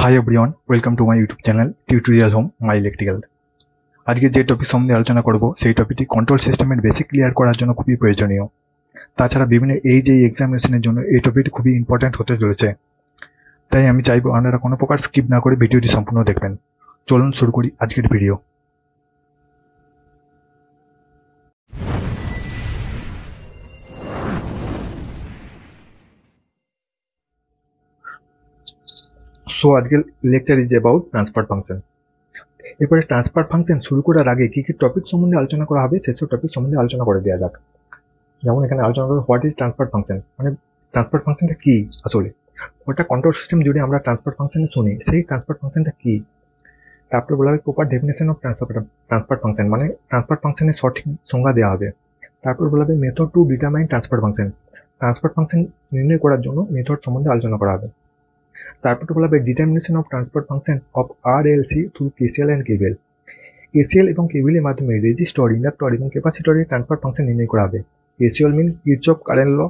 Hi everyone, welcome to my YouTube channel tutorial home my electrical. আজকে যে topic সম্বন্ধে আলোচনা করব সেই টপিকটি কন্ট্রোল সিস্টেমের বেসিক ক্লিয়ার করার জন্য খুবই প্রয়োজনীয়। তাছাড়া বিভিন্ন এক্সামিনেশনের জন্য এই টপিকটি খুবই ইম্পর্ট্যান্ট হতে চলেছে। তাই আমি চাইবো আপনারা কোনো প্রকার স্কিপ না করে ভিডিওটি সম্পূর্ণ দেখবেন। চলুন শুরু করি আজকের ভিডিও। সো আজকের lecture is about transfer function. এরপরে ট্রান্সফার ফাংশন শুরু করার আগে কি কি টপিক সম্বন্ধে আলোচনা করা হবে সেসব টপিক সম্বন্ধে আলোচনা করে দেওয়া যাক। যেমন এখানে আলোচনা করবো হোয়াট ইজ ট্রান্সফার ফাংশন, মানে ট্রান্সফার ফাংশনটা কি আসলে, ওটা কন্ট্রোল সিস্টেম যদি আমরা ট্রান্সফার ফাংশনে শুনি সেই ট্রান্সফার ফাংশনটা কি। তারপরে বলা হবে proper definition of transfer function, মানে ট্রান্সফার ফাংশনের সঠিক সংজ্ঞা দেওয়া হবে। তারপর বলা হবে method to determine transfer function নির্ণয় করার জন্য মেথড সম্বন্ধে আলোচনা করা হবে। তারপর বলা হবে determination of transfer function of RLC through KCL and KVL। KCL এবং KVL এর মাধ্যমে রেজিস্টর, ইন্ডাক্টর এবং ক্যাপাসিটরের ট্রান্সফার ফাংশন নির্ণয় করা হবে। KCL মিন কিরচফ কারেন্ট ল,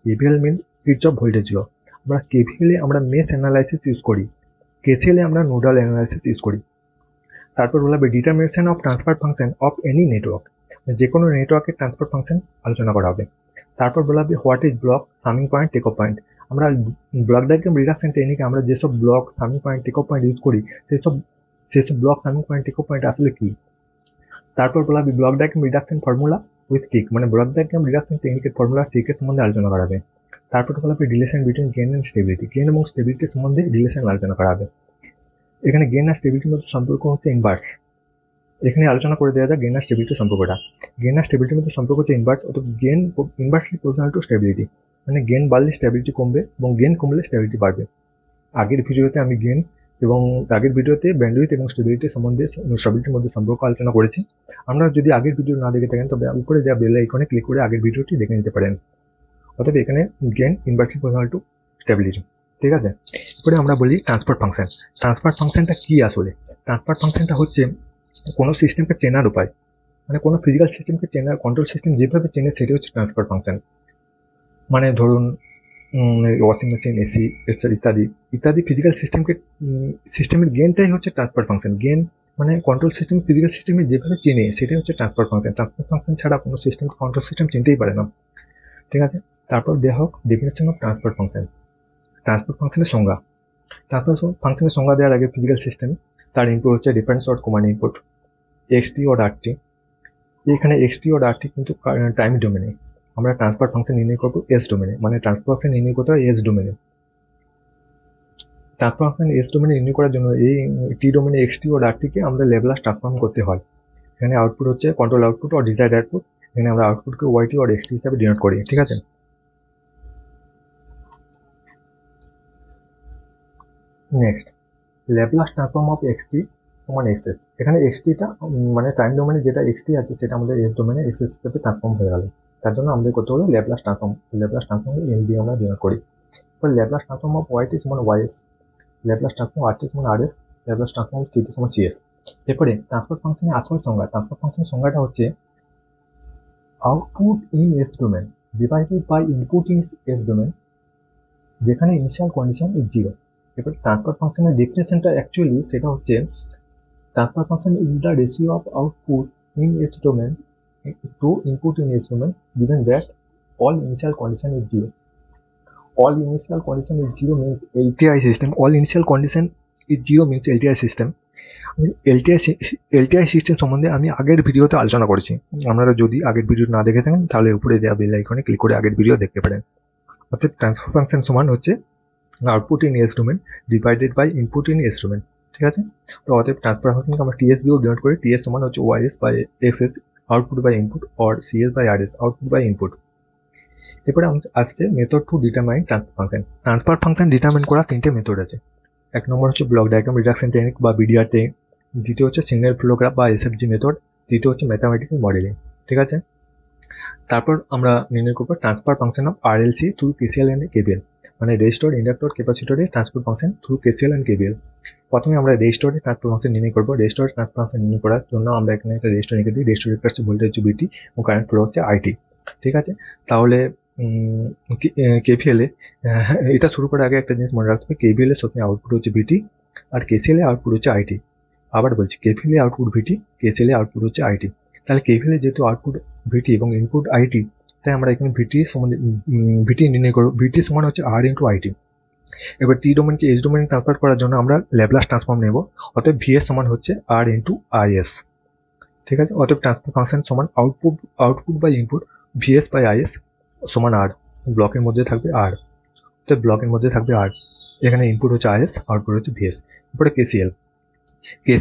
KVL মিন কিরচফ ভোল্টেজ ল। আমরা KVL এ আমরা মেশ অ্যানালাইসিস ইউজ করি, KCL এ আমরা নোডাল অ্যানালাইসিস ইউজ করি। তারপর বলা হবে determination of transfer function of any network, যে কোনো নেটওয়ার্কের ট্রান্সফার ফাংশন আলোচনা করা হবে। তারপর বলা হবে what is block, summing point, take off point. আমরা ব্লক ডায়াগ্রাম রিডাকশন টেকনিকে আমরা যেসব block, summing point, take off point use করি সেসব block, summing point, take off point আসলে কি। তারপর বলা হবে block diagram reduction formula with trick, মানে ব্লক ডায়াগ্রাম রিডাকশন টেকনিকের ফর্মুলা টিকের সম্বন্ধে আলোচনা করা হবে। তারপর বলা হবে relation between gain and stability, gain এবং স্টেবিলিটির সম্বন্ধে রিলেশন আলোচনা করা হবে। এখানে গেইন আর স্টেবিলিটির মধ্যে সম্পর্ক হচ্ছে ইনভার্স। এখানে আলোচনা করে দেওয়া যায় গেইন আর স্টেবিলিটির সম্পর্কটা। গেইন আর স্টেবিলিটির মধ্যে সম্পর্ক হচ্ছে ইনভার্স, অর্থাৎ gain inversely proportional to stability, মানে গেইন বাড়লে স্টেবিলিটি কমবে এবং গেইন কমলে স্টেবিলিটি বাড়বে। আগের ভিডিওতে আমি গেইন এবং ব্যান্ডউইথ এবং স্টেবিলিটির সম্বন্ধে, স্টেবিলিটির মধ্যে সম্পর্ক আলোচনা করেছি। আপনারা যদি আগের ভিডিও না দেখে থাকেন তবে উপরে দেওয়া বেল আইকনে ক্লিক করে আগের ভিডিওটি দেখে নিতে পারেন। অর্থাৎ এখানে gain inversely proportional to stability, ঠিক আছে। এরপরে আমরা বলি ট্রান্সফার ফাংশন। ট্রান্সফার ফাংশনটা কি আসলে? ট্রান্সফার ফাংশনটা হচ্ছে কোনো সিস্টেমকে চেনার উপায়, মানে কোনো ফিজিক্যাল সিস্টেমকে চেনার, কন্ট্রোল সিস্টেম যেভাবে চেনে সেটি হচ্ছে ট্রান্সফার ফাংশন। মানে ধরুন ওয়াশিং মেশিন, এসি ইত্যাদি ইত্যাদি ফিজিক্যাল সিস্টেমের গেনটাই হচ্ছে ট্রান্সফার ফাংশন। গেন মানে কন্ট্রোল সিস্টেম ফিজিক্যাল সিস্টেমে যেভাবে চেনে সেটাই হচ্ছে ট্রান্সফার ফাংশন। ট্রান্সফার ফাংশন ছাড়া কোনো সিস্টেম কন্ট্রোল সিস্টেম চিনতেই পারে না, ঠিক আছে। তারপর দেওয়া হোক definition of transfer function, transfer ফাংশনের সংজ্ঞা। ট্রান্সফার ফাংশনের সংজ্ঞা দেওয়ার আগে ফিজিক্যাল সিস্টেম, তার ইনপুট হচ্ছে difference or command input, X T ও RT। এখানে এক্সটি ও RT কিন্তু টাইম ডোমেনে, আমরা ট্রান্সফার ফাংশন নির্ণয় করবো এস ডোমেনে, মানে ট্রান্সফার ফাংশন নির্ণয় করতে হয় এস ডোমেনে। ট্রান্সফার ফাংশন এস ডোমেনে নির্ণয় করার জন্য এই টি ডোমেনে এক্সটি ও RT কে আমরা ল্যাপ্লাস ট্রান্সফর্ম করতে হয়। এখানে আউটপুট হচ্ছে কন্ট্রোল আউটপুট ও ডিজায়ার্ড আউটপুট। এখানে আমরা আউটপুটকে ওয়াইটি আর এক্সটি হিসাবে ডিনোট করি, ঠিক আছে। Next, Laplace transform of XT সমান এক্সএস। এখানে এক্সটিটা মানে টাইম ডোমেনে যেটা এক্সটি আছে সেটা আমাদের এস ডোমেনে এক্সএস হিসেবে ট্রান্সফর্ম হয়ে গেল। তার জন্য আমাদের করতে হলো ল্যাপ্লাস ট্রান্সফর্ম এম দিয়ে আমরা ডিনোট করি। এবার ল্যাপ্লাস ট্রান্সফর্ম অফ ওয়াইটি সমান ওয়াইএস, ল্যাপ্লাস ট্রান্সফর্ম RT সমান RS, ল্যাপ্লাস ট্রান্সফর্ম CT সমান CS। এরপরে ট্রান্সফার ফাংশনের আসল সংজ্ঞা। ট্রান্সফার ফাংশনের সংজ্ঞাটা হচ্ছে output in S domain divided by input in S domain, যেখানে ইনিশিয়াল কন্ডিশন ইজ 0। এবার ট্রান্সফার ফাংশনের ডেফিনেশনটা অ্যাকচুয়ালি সেটা হচ্ছে transfer function is the ratio of output in S domain to input in S domain given that all initial condition is 0. All initial condition is 0 means LTI system. All initial condition is 0 means LTI system. LTI system সম্বন্ধে আমি আগের ভিডিওতে আলোচনা করেছি। আপনারা যদি আগের video না দেখে থাকেন তাহলে উপরে দেওয়া বেল আইকনে ক্লিক করে আগের ভিডিও দেখতে পারেন। অর্থাৎ ট্রান্সফার ফাংশন সমান হচ্ছে output in S domain divided by input in S domain, ঠিক আছে। তো অতএব ট্রান্সফার ফাংশনকে আমরা TS দিয়েও ডিনোট করি। TS সমান হচ্ছে OIS by XS output by input, or CS by RS output by input. এরপরে আসছে method to determine transfer function. Transfer function determine করা তিনটে মেথড আছে। এক নম্বর হচ্ছে ব্লক ডায়াগ্রাম রিডাকশন টেকনিক বা BDR টেকনিক, দ্বিতীয় হচ্ছে সিগন্যাল ফ্লো গ্রাফ বা SFG মেথড, তৃতীয় হচ্ছে ম্যাথামেটিক্যাল মডেলিং, ঠিক আছে। তারপর আমরা নির্ণয় করবো transfer function of RLC through KCL and KVL, মানে রেজিস্টর, ইন্ডাক্টর, ক্যাপাসিটরের transfer function through KCL and KVL। প্রথমে আমরা রেজিস্টরের ট্রান্সফার ফাংশন নির্ণয় করবো। রেজিস্টরের ট্রান্সফার ফাংশন নির্ণয় করার জন্য আমরা এখানে একটা রেজিস্টর রেখে দিই। রেজিস্টরের কাছে ভোল্টেজ হচ্ছে VT এবং কারেন্ট ফ্লো হচ্ছে IT, ঠিক আছে। তাহলে KVL এ এটা শুরু করার আগে একটা জিনিস মনে রাখতে হবে, KVL এর সবসময় আউটপুট হচ্ছে VT আর কেসিএল এর আউটপুট হচ্ছে আইটি। আবার বলছি কেভিএল এর আউটপুট ভিটি, কেসিএল এর আউটপুট হচ্ছে আইটি। তাহলে কেভিএল এর যেহেতু আউটপুট ভিটি এবং ইনপুট আইটি, তাই আমরা এখানে ভিটি সমান ভিটি নির্ণয় করব। ভিটি সমান হচ্ছে আর ইন্টু আইটি। এবার টি ডোমেনকে এস ডোমেনে ট্রান্সফার করার জন্য আমরা ল্যাপ্লাস ট্রান্সফর্ম নেব। অতএব ভিএস সমান হচ্ছে আর ইন্টু আইএস। ঠিক আছে, অতএব ট্রান্সফার ফাংশন সমান output by input V S by I S সমান আর। ব্লকের মধ্যে থাকবে আর, অতএব ব্লকের মধ্যে থাকবে আর। এখানে ইনপুট হচ্ছে আইএস, আউটপুট হচ্ছে ভিএস। এরপরে কেসিএল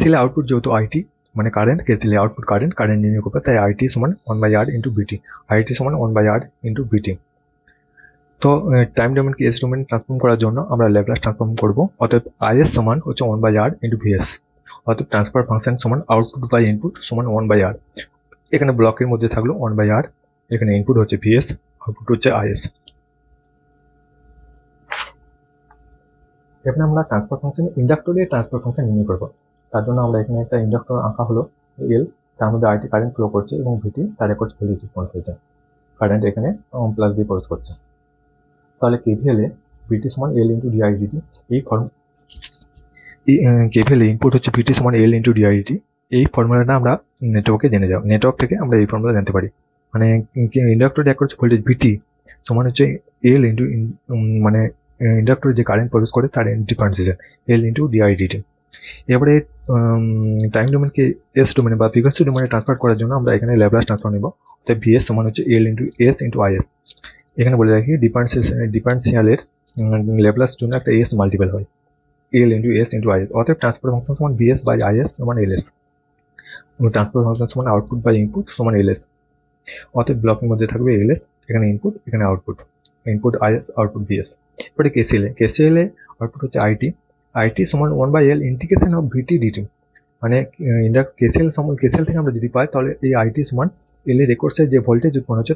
এর আউটপুট যেহেতু আইটি মানে কারেন্ট, কেসিএল এর আউটপুট কারেন্ট নির্ণয় করবে, তাই আইটি সমান 1/r ইন্টু বিটি। আইটি সমান 1/r ইন্টু বিটি। তো টাইম ডোমেনকে এস ডোমেন ট্রান্সফর্ম করার জন্য আমরা ল্যাপ্লাস ট্রান্সফর্ম করব। অতএব আইএস সমান হচ্ছে 1/r ইন্টু ভিএস। অতএব ট্রান্সফার ফাংশন সমান আউটপুট বাই ইনপুট সমান 1/r। এখানে ব্লকের মধ্যে থাকলো 1/r, এখানে ইনপুট হচ্ছে ভিএস, আউটপুট হচ্ছে আইএস। এখানে আমরা ট্রান্সফার ফাংশন ইন্ডাক্টরের ট্রান্সফার ফাংশন নির্ণয় করব। তার জন্য আমরা এখানে একটা ইন্ডাক্টর আঁকা হলো এল, তার মধ্যে আইটি কারেন্ট ফ্লো করছে এবং ভিটি তার একর ভোল্টেজ উৎপন্ন হয়েছে। কারেন্ট এখানে প্লাস দিয়ে প্রবেশ করছে। তাহলে কেভিএল এ ভিটি সমান এল ইন্টু ডিআইডিটি। এই কেভিএল এ ইনপুট হচ্ছে ভিটি সমান এল ইন্টু ডিআইডিটি। এই ফর্মুলাটা আমরা নেটওয়ার্কে জেনে যাও, নেটওয়ার্ক থেকে আমরা এই ফর্মুলা জানতে পারি। মানে ইন্ডাক্টরের একর ভোল্টেজ ভিটি সমান হচ্ছে এল ইন্টু মানে ইন্ডাক্টরে যে কারেন্ট প্রবেশ করে তার ডিফারেন্সিয়েশন এল ইন্টু ডিআইডিটি। এবারে টাইম ডোমেনকে এস ডোমেনে বা ফ্রিকোয়েন্সি ডোমেনে ট্রান্সফার করার জন্য আমরা এখানে ল্যাপ্লাস ট্রান্সফর্ম নেব। তাই ভিএস সমান হচ্ছে এল ইন্টু এস ইন্টু আইএস। এখানে বলে রাখি ডিফারেন্সিয়ালের ল্যাপ্লাস জন্য একটা এস মাল্টিপল হয়, L into S into I S. অতএব ট্রান্সফার ফাংশন সমান ভিএস বাই আইএস সমান এলএস। ট্রান্সফার ফাংশন সমান আউটপুট বাই ইনপুট সমান এলএস। অতএব ব্লকের মধ্যে থাকবে এলএস, এখানে ইনপুট, এখানে output, input I S, output V S. এবারে কেসিএল এ আউটপুট হচ্ছে আইটি। আইটি সমান 1/l integration of V T D T. মানে কেসিএল থেকে আমরা যদি পাই তাহলে এই আইটি সমান এল এর রেকর্ডসে যে ভোল্টেজ উৎপন্ন হচ্ছে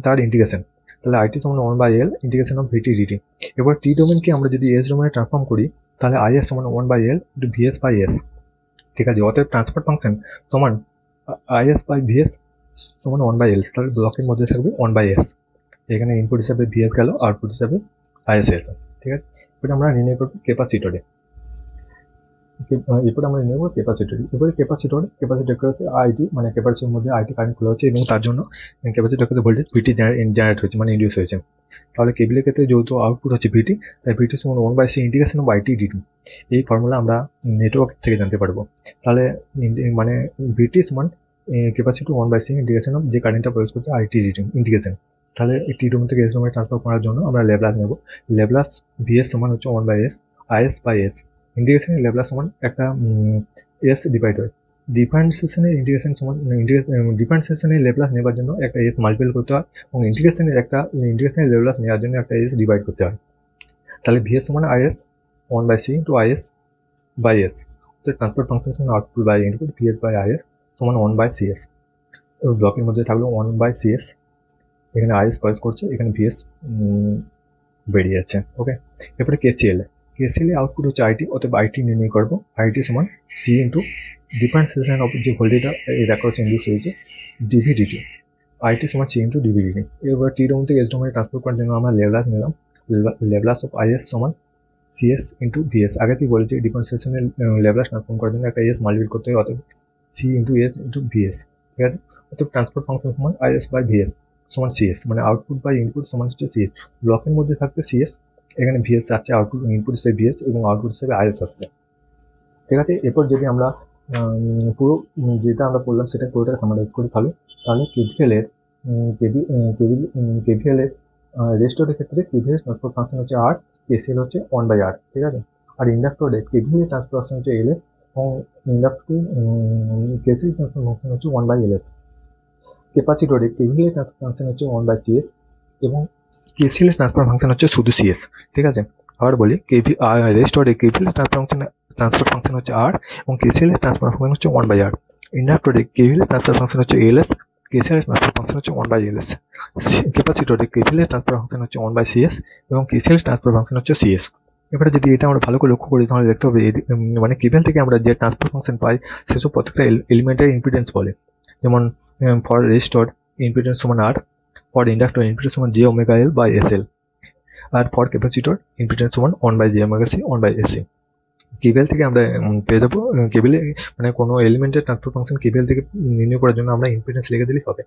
তার ইন্টিগ্রেশন। তাহলে আইটি সমান 1/l integration of V T DT. এবার টি ডোমেনকে আমরা যদি এস ডোমেনে ট্রান্সফর্ম করি তাহলে আইএস সমান 1/l into VS by S. ঠিক আছে, অতএব ট্রান্সফার ফাংশন সমান আইএস বাই ভিএস সমান 1/l। তাহলে ব্লকের মধ্যে থাকবে 1/s। এখানে ইনপুট হিসাবে ভিএস গেল, আউটপুট হিসাবে আইএস এসে। ঠিক আছে, এবার আমরা নির্ণয় করবো ক্যাপাসিটরে। এরপরে আমরা নির্ণয় করবো ক্যাপাসিটর। এবারে ক্যাপাসিটর হচ্ছে আইটি, মানে ক্যাপাসিটরের মধ্যে আইটি কারেন্ট খোলা হচ্ছে এবং তার জন্য ক্যাপাসিটর ক্ষেত্রে ভোল্টেজ ভিটি জেনারেট হয়েছে, মানে ইন্ডিউস হয়েছে। তাহলে কেবিলের ক্ষেত্রে যেহেতু আউটপুট হচ্ছে ভিটি, তাই ভিটি সমান 1/c integration of I T D T. এই ফর্মুলা আমরা নেটওয়ার্ক থেকে জানতে পারবো। তাহলে মানে ভিটি সমান ক্যাপাসিটর 1/c ইন্টিগ্রেশন অফ যে কারেন্টটা প্রয়োগ করছে আইটি ডিটি ইন্টিগ্রেশন। তাহলে টি ডোমেন থেকে এস ডোমেনে ট্রান্সফার করার জন্য আমরা ল্যাপ্লাস নেব। ল্যাপ্লাস ভিএস সমান হচ্ছে 1/s, আইএস বাই এস। ইন্টিগ্রেশনের ল্যাপ্লাস সমান একটা এস ডিভাইড হয়। ডিফারেন্সিয়েশনের ইন্টিগ্রেশন সমান ডিফারেন্সিয়েশনের ল্যাপ্লাস নেবার জন্য একটা এস মাল্টিপল করতে হয় এবং ইন্টিগ্রেশনের ল্যাপ্লাস নেওয়ার জন্য একটা এস ডিভাইড করতে হয়। তাহলে ভিএস সমান I S 1/c into I S by S. তো ট্রান্সফার ফাংশন সমান output by input V S by I S সমান 1/cs। ব্লকের মধ্যে থাকলো 1/cs, এখানে আইএস প্রয়োগ করছে, এখানে ভিএস বেরিয়ে যাচ্ছে। ওকে, এরপরে কেসিএল এর আউটপুট হচ্ছে আইটি। অতএব আইটি নির্ণয় করবো। আইটি সমান সি ইন্টু ডিফারেন্সিয়েশন অফ যে ভোল্টেজটা এই রেকর্ড ইন্ডিউস হয়েছে ডিভিডিটি। আইটি সমান সি ইন্টু ডিভিডিটি। এবার টি ডোমেন থেকে এস ডোমেনে ট্রান্সফার করার জন্য আমরা ল্যাপ্লাস নিলাম। ল্যাপ্লাস অফ আইএস সমান সিএস ইন্টু ভিএস। আগে থেকে বলেছি ডিফারেন্সিয়েশনের ল্যাপ্লাস ট্রান্সফর্ম করার জন্য একটা এস মাল্টিপ্ল করতে হয়, অতএব C into S into V S. ঠিক আছে, অতএব ট্রান্সফার ফাংশন সমান আইএস বাই ভিএস সমান সিএস, মানে আউটপুট বাই ইনপুট সমান হচ্ছে সিএস। ব্লকের মধ্যে থাকছে সিএস, এখানে ভিএস আসছে, আউটপুট ইনপুট হিসেবে ভিএস এবং আউটপুট হিসেবে আইএস আসছে। ঠিক আছে, এরপর যদি আমরা পুরো যেটা আমরা বললাম সেটা পুরোটাকে সামারাইজ করি তাহলে কেভিএল এর রেস্টোরের ক্ষেত্রে কেভিএল ট্রান্সফার ফাংশন হচ্ছে আর, কেসিএল হচ্ছে 1/r। ঠিক আছে, আর ইন্ডাক্টরে কেভিএল ট্রান্সফার ফাংশন হচ্ছে এলএস এবং ইন্ডাক্টরে কেসিএল ট্রান্সফার ফাংশন হচ্ছে 1/ls। ক্যাপাসিটরে কেভিএল ট্রান্সফার ফাংশন হচ্ছে 1/cs এবং কেসিএল ট্রান্সফার ফাংশন হচ্ছে শুধু সিএস। ঠিক আছে, আবার বলি রেস্টোরে কেভিএল ট্রান্সফার ফাংশন হচ্ছে আর এবং কেসিএল ট্রান্সফার ফাংশন হচ্ছে 1/r। ইন্ডাক্টরে কেভিএল ট্রান্সফার ফাংশন হচ্ছে এলএস, কেসিএল ট্রান্সফার ফাংশন হচ্ছে 1/ls। ক্যাপাসিটরে কেভিএল ট্রান্সফার ফাংশন হচ্ছে 1/cs এবং কেসিএল ট্রান্সফার ফাংশন হচ্ছে সিএস। এবারে যদি এটা আমরা ভালো করে লক্ষ্য করি তাহলে দেখতে হবে মানে কেভিএল থেকে আমরা যে ট্রান্সফার ফাংশন পাই সেসব প্রত্যেকটা এলিমেন্টের ইম্পিডেন্স বলে। যেমন ফর রেজিস্টর ইম্পিডেন্স সমান আর, ফর ইন্ডাক্টর ইম্পিডেন্স সমান j omega l/sl, আর ফর ক্যাপাসিটর ইম্পিডেন্স সমান 1/j omega c 1/sc। KBL থেকে আমরা পেয়ে যাবো কেবিলে মানে কোনো এলিমেন্টের ট্রান্সফার ফাংশন কেবিএল থেকে নির্ণয় করার জন্য আমরা ইম্পিডেন্স লিখে দিলেই হবে।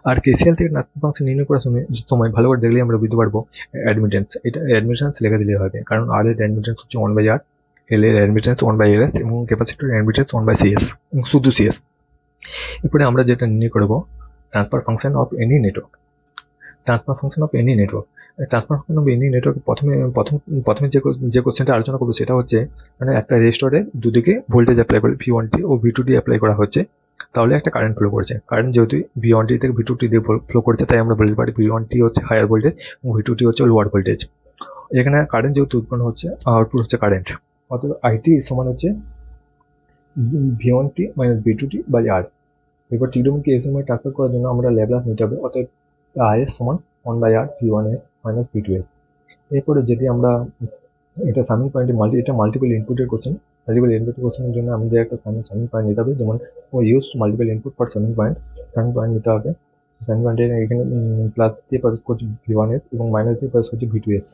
আর কেসিএল থেকে ট্রান্সফার ফাংশন নির্ণয় করার সময় ভালো করে দেখলেই আমরা বুঝতে পারবো অ্যাডমিটেন্স, এটা অ্যাডমিটেন্স লিখে দিলেই হবে, কারণ আর এর অ্যাডমিটেন্স হচ্ছে 1/r, এল এর অ্যাডমিটেন্স 1/ls এবং ক্যাপাসিটর অ্যাডমিটেন্স 1/cs, শুধু সিএস। এরপরে আমরা যেটা নির্ণয় করবো transfer function of any network. Transfer function of any network, transfer function of any network প্রথমে যে কোশ্চেনটা আলোচনা করবো সেটা হচ্ছে মানে একটা রেজিস্টরে দুদিকে ভোল্টেজ অ্যাপ্লাই করে V1T ও V2T অ্যাপ্লাই করা হচ্ছে, তাহলে একটা কারেন্ট ফ্লো করছে। কারেন্ট যেহেতু V1T থেকে V2T দিয়ে ফ্লো করছে, তাই আমরা বলতে পারি V1T হচ্ছে হায়ার ভোল্টেজ এবং V2T হচ্ছে লোয়ার ভোল্টেজ। এখানে কারেন্ট যেহেতু উৎপন্ন হচ্ছে, আউটপুট হচ্ছে কারেন্ট, অর্থাৎ আইটি সমান হচ্ছে V1T মাইনাস V2T বাই আর। এবার টি ডোমেনকে এস ডোমেনে ট্রান্সফার করার জন্য আমরা ল্যাপ্লাস নিতে হবে, অর্থাৎ আইএস সমান 1/r V1s মাইনাস V2s। এরপরে যদি আমরা এটা সামিং পয়েন্টে এটা মাল্টিপল ইনপুটের কোশ্চেন, মাল্টিপল ইনপুটের কোশ্চেনের জন্য আমাদের একটা সামিং পয়েন্ট নিতে হবে, যেমন use multiple input for summing point নিতে হবে। সামিং পয়েন্টে এখানে প্লাস দিয়ে প্রসেস করছি V1s এবং মাইনাস দিয়ে প্রসেস করছি V2s।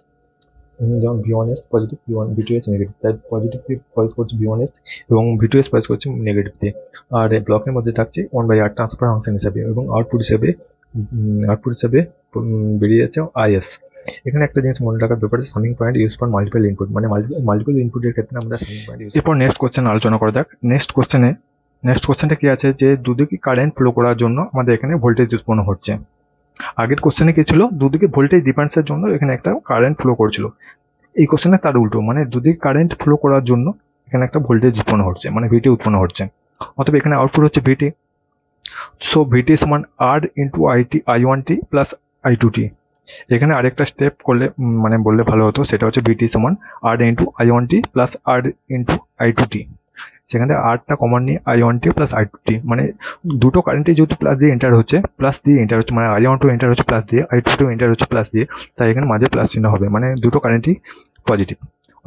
যেমন V1s পজিটিভ, V2s নেগেটিভ, তাই পজিটিভ দিয়ে প্রসেস করছি V1s এবং V2s প্রসেস করছি নেগেটিভ দিয়ে। আর এই ব্লকের মধ্যে থাকছে 1/r ট্রান্সফার ফাংশন হিসাবে এবং আউটপুট হিসাবে বেরিয়ে যাচ্ছে আইএস। এখানে একটা জিনিস মনে রাখার ব্যাপার আছে, summing point use for multiple input, মানে মাল্টিপল ইনপুটের ক্ষেত্রে আমরা সামিং পয়েন্ট ইউজ। এরপর নেক্সট কোশ্চেন আলোচনা করা যাক। নেক্সট কোশ্চেনটা কি আছে যে দুদিকে কারেন্ট ফ্লো করার জন্য আমাদের এখানে ভোল্টেজ উৎপন্ন হচ্ছে। আগের কোশ্চেনে কি ছিল, দুদিকে ভোল্টেজ ডিফারেন্সের জন্য এখানে একটা কারেন্ট ফ্লো করছিল। এই কোশ্চেনে তার উল্টো, মানে দুদিকে কারেন্ট ফ্লো করার জন্য এখানে একটা ভোল্টেজ উৎপন্ন হচ্ছে, মানে ভিটি উৎপন্ন হচ্ছে। অতএব এখানে আউটপুট হচ্ছে ভিটি। সো ভিটি সমান আর ইন্টু I1T প্লাস I2T। এখানে আরেকটা স্টেপ করলে মানে বললে ভালো হতো, সেটা হচ্ছে ভিটি সমান আর ইন্টু I1T প্লাস আর ইন্টু I2T। সেখানে আরটা কমন নিয়ে I1T প্লাস I2T, মানে দুটো কারেন্টে যেহেতু প্লাস দিয়ে এন্টার হচ্ছে, মানে I12 এন্টার হচ্ছে প্লাস দিয়ে, I22 এন্টার হচ্ছে প্লাস দিয়ে, তাই এখানে মাঝে প্লাস চিহ্ন হবে, মানে দুটো কারেন্টই পজিটিভ।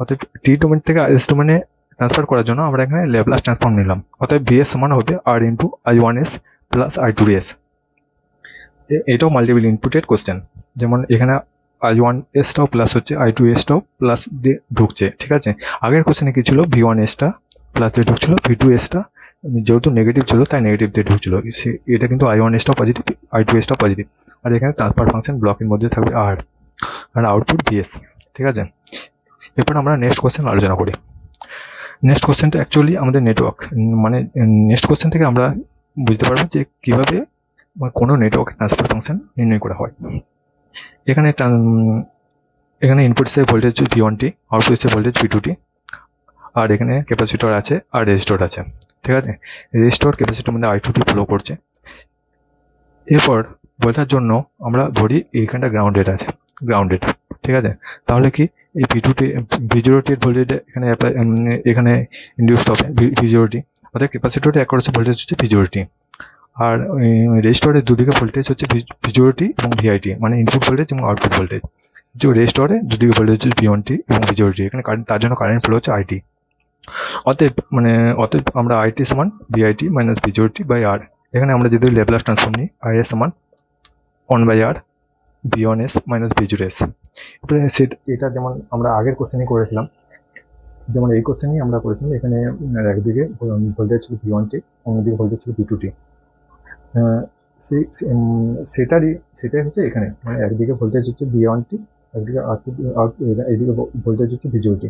অর্থাৎ টি ডোমেন থেকে এস ডোমেনে ট্রান্সফার করার জন্য আমরা এখানে ল্যাপ্লাস ট্রান্সফর্ম নিলাম, অর্থাৎ VS সমান হবে আর ইন্টু I1s প্লাস I2s। এটাও মাল্টিপল ইনপুটেড কোশ্চেন, যেমন এখানে I1sটাও প্লাস হচ্ছে, I2sটাও প্লাস দিয়ে ঢুকছে, ঠিক আছে। আগের কোশ্চেনে কি ছিল, V1sটা প্লাস দিয়ে ঢুকছিল, V2sটা যেহেতু নেগেটিভ ছিল তাই নেগেটিভ দিয়ে ঢুকছিল। এটা কিন্তু I1sটাও পজিটিভ, I2sটাও পজিটিভ। আর এখানে ট্রান্সফার ফাংশন ব্লকের মধ্যে থাকবে আর আউটপুট VS, ঠিক আছে। এরপর আমরা নেক্সট কোশ্চেন আলোচনা করি। নেক্সট কোশ্চেনটা অ্যাকচুয়ালি আমাদের নেটওয়ার্ক, মানে নেক্সট কোশ্চেন থেকে আমরা বুঝতে পারবো যে কিভাবে কোনো নেটওয়ার্ক ট্রান্সফার ফাংশন নির্ণয় করা হয়। এখানে ইনপুট হিসেবে ভোল্টেজ V1T, আউটপুট হিসেবে ভোল্টেজ V2T, আর এখানে ক্যাপাসিটর আছে আর রেজিস্টর আছে, ঠিক আছে। রেজিস্টর ক্যাপাসিটর মধ্যে I2T ফ্লো করছে। এরপর বোঝার জন্য আমরা ধরি এইখানটা গ্রাউন্ডেড, ঠিক আছে। তাহলে কি এই V0T এর ভোল্টেজ এখানে ইনডিউসড হবে V0T, অর্থাৎ ক্যাপাসিটরে অ্যাকর্ড ভোল্টেজ হচ্ছে V0T। আর রেজিস্টরের দুদিকে ভোল্টেজ হচ্ছে V0T এবং VIT, মানে ইনপুট ভোল্টেজ এবং আউটপুট ভোল্টেজ। যে রেজিস্টরে দুদিকে ভোল্টেজ হচ্ছে V1T এবং V0T, এখানে তার জন্য কারেন্ট ফ্লো হচ্ছে IT। অতএব আমরা IT সমান VIT মাইনাস V0T বাই আর। এখানে আমরা যদি ল্যাপ্লাস ট্রান্সফর্ম নিই, IS সমান 1/r V1s মাইনাস V0s। এটা যেমন আমরা আগের কোশ্চেনে করেছিলাম, যেমন এই কোশ্চেনেই আমরা করেছিলাম, এখানে একদিকে ভোল্টেজ ছিল V1T, অন্যদিকে ভোল্টেজ ছিল V2T। সেটাই হচ্ছে এখানে, মানে একদিকে ভোল্টেজ হচ্ছে V1T, একদিকে এইদিকে ভোল্টেজ হচ্ছে V0T,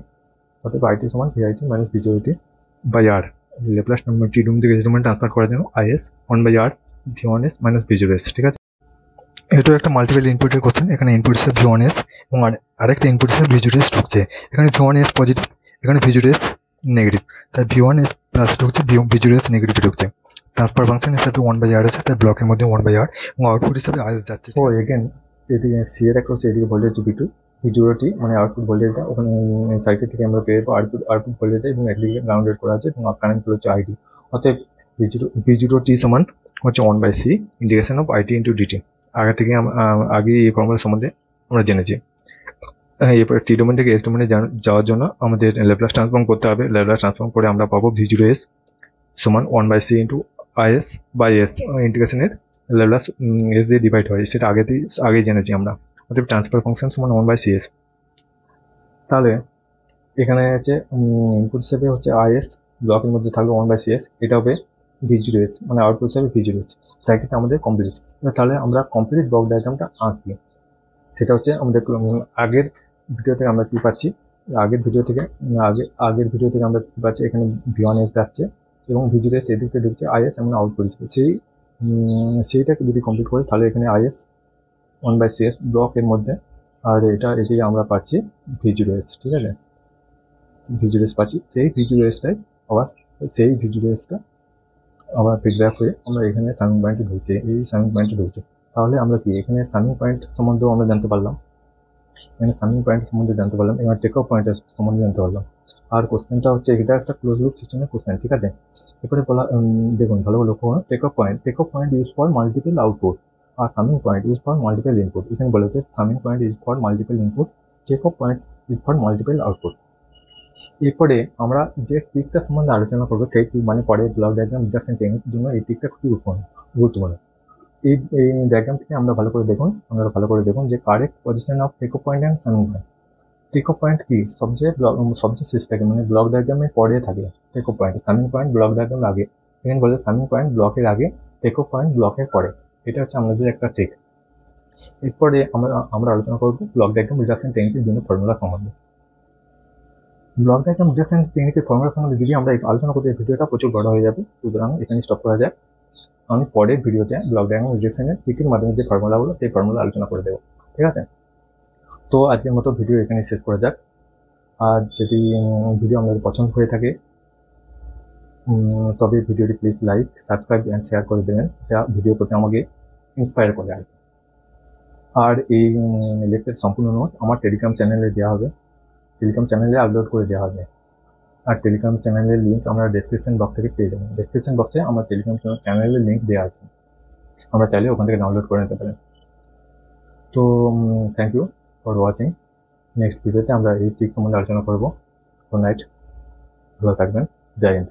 অর্থাৎ IT সমান VIT minus V0T by R. Laplace T domain থেকে এস ডোমেনে ট্রান্সফার করার জন্য IS 1/r V1s minus V0s, ঠিক আছে। এটাও একটা মাল্টিপল ইনপুটের কোশ্চেন। এখানে ইনপুট হিসেবে V1s এবং আরেকটা ইনপুট হিসেবে V0s ঢুকছে। এখানে V1s পজিটিভ, এখানে V0s নেগেটিভ, তাই V1s প্লাস ঢুকছে, V0s নেগেটিভ ঢুকছে। ট্রান্সফার ফাংশন হিসাবে 1/r আছে, তাই ব্লকের মধ্যে 1/r এবং আউটপুট হিসাবে IS যাচ্ছে। তো এগেন এদিকে সি এর একটা হচ্ছে, এদিকে ভোল্টেজ V2, V0T মানে আউটপুট ভোল্টেজটা, ওখানে সার্কিট থেকে আমরা পেয়ে যাবো আউটপুট ভোল্টেজটা, এবং একদিকে গ্রাউন্ডেড করা আছে এবং কারেন্ট ফ্লো হচ্ছে IT। অতএব V0T সমান হচ্ছে 1/c integration of IT into DT। আগে এই ফর্মুলা সম্বন্ধে আমরা জেনেছি। এরপরে টি ডোমেন থেকে এস ডোমেনে যাওয়ার জন্য আমাদের ল্যাপ্লাস ট্রান্সফর্ম করতে হবে। ল্যাপ্লাস ট্রান্সফর্ম করে আমরা পাবো V0s সমান 1/c into IS by S। ইন্টিগ্রেশনের ল্যাপ্লাস S দিয়ে ডিভাইড হয়, সেটা আগেই জেনেছি আমরা। অতএব ট্রান্সফার ফাংশন সমান 1/cs। তাহলে এখানে হচ্ছে ইনপুট হিসেবে হচ্ছে আইএস, ব্লকের মধ্যে থাকবে 1/CS, এটা হবে ভিজিওএস, মানে আউটপুট হিসেবে ভিজিওএস। সার্কিটটা আমাদের কমপ্লিট। তাহলে আমরা কমপ্লিট ব্লক ডায়াগ্রামটা আঁকি, সেটা হচ্ছে আমাদের আগের ভিডিও থেকে আমরা কি পাচ্ছি, আগের ভিডিও থেকে আমরা কি পাচ্ছি, এখানে V1S যাচ্ছে এবং ভিজিওএস এদিক থেকে ঢুকছে আইএস এবং আউটপুট হিসেবে। সেইটাকে যদি কমপ্লিট করি তাহলে এখানে আইএস 1/CS ব্লকের মধ্যে, আর এদিকে আমরা পাচ্ছি ভিজিওএস, ঠিক আছে, ভিজুয়ালাইজ পাচ্ছি। সেই ভিজুয়ালাইজটা আবার ফিডব্যাক হয়ে আমরা এখানে সামিং পয়েন্টে ঢুকছি, এই সামিং পয়েন্টে ঢুকছি। তাহলে আমরা কি এখানে সামিং পয়েন্ট সম্বন্ধেও আমরা জানতে পারলাম, এবার টেক অফ পয়েন্টের সম্বন্ধে জানতে পারলাম। আর কোশ্চেনটা হচ্ছে, এটা একটা ক্লোজ লুপ সিস্টেমের কোশ্চেন, ঠিক আছে। এরপরে বলা, দেখুন ভালো লক্ষ্য করুন, take off point use for multiple output আর summing point use for multiple input. এখানে বলেছে summing point is for multiple input, take off point is for multiple output. এরপরে আমরা যে ট্রিকটা সম্বন্ধে আলোচনা করবো, সেই ট্রিক মানে পরে ব্লক ডায়াগ্রাম রিডাকশন টেকনিকের জন্য এই ট্রিকটা খুবই গুরুত্বপূর্ণ। এই ডায়াগ্রাম থেকে আমরা ভালো করে দেখুন যে correct position of take off point and summing point. Take off point কি সবচেয়ে শেষ থাকে, মানে ব্লক ডায়াগ্রামের পরে থাকে take off point, summing point block ডায়াগ্রামের আগে। এখানে বলে সামিং পয়েন্ট ব্লকের আগে, টেক অফ পয়েন্ট ব্লকের পরে। এটা হচ্ছে আমাদের একটা ট্রিক। এরপরে আমরা আলোচনা করবো ব্লক ডায়াগ্রাম রিডাকশন টেকনিকের জন্য ফর্মুলা সম্বন্ধে। ব্লক ডায়াগ্রাম রিডাকশন টেকনিকের ফর্মুলা সম্বন্ধে যদি আমরা আলোচনা করতে, ভিডিওটা প্রচুর বড় হয়ে যাবে, সুতরাং এখানে স্টপ করা যায়। আমি পরের ভিডিওতে ব্লক ডায়াগ্রাম রিডাকশনের ট্রিকের মাধ্যমে যে ফর্মুলাগুলো, সেই ফর্মুলা আলোচনা করে দেবো, ঠিক আছে। তো আজকের মতো ভিডিও এখানে শেষ করা যাক। আর যদি ভিডিও আপনাদের পছন্দ হয়ে থাকে, তবে ভিডিওটি please like, subscribe and share করে দেবেন, যা ভিডিও করতে আমাকে ইন্সপায়ার করে। আর এই লেকচার সম্পূর্ণ নোট আমার টেলিগ্রাম চ্যানেলে দেওয়া হবে, টেলিগ্রাম চ্যানেলে আপলোড করে দেওয়া হবে। আর টেলিগ্রাম চ্যানেলের লিঙ্ক আমরা ডেসক্রিপশন বক্স থেকে পেয়ে যাবেন। ডেসক্রিপশন বক্সে আমার টেলিগ্রাম চ্যানেলের লিঙ্ক দেওয়া আছে, আমরা চাইলে ওখান থেকে ডাউনলোড করে নিতে পারেন। তো thank you for watching. Next ভিডিওতে আমরা এই ট্রিক সম্বন্ধে আলোচনা করবো। গুড নাইট, ভালো থাকবেন, জয় হিন্দ।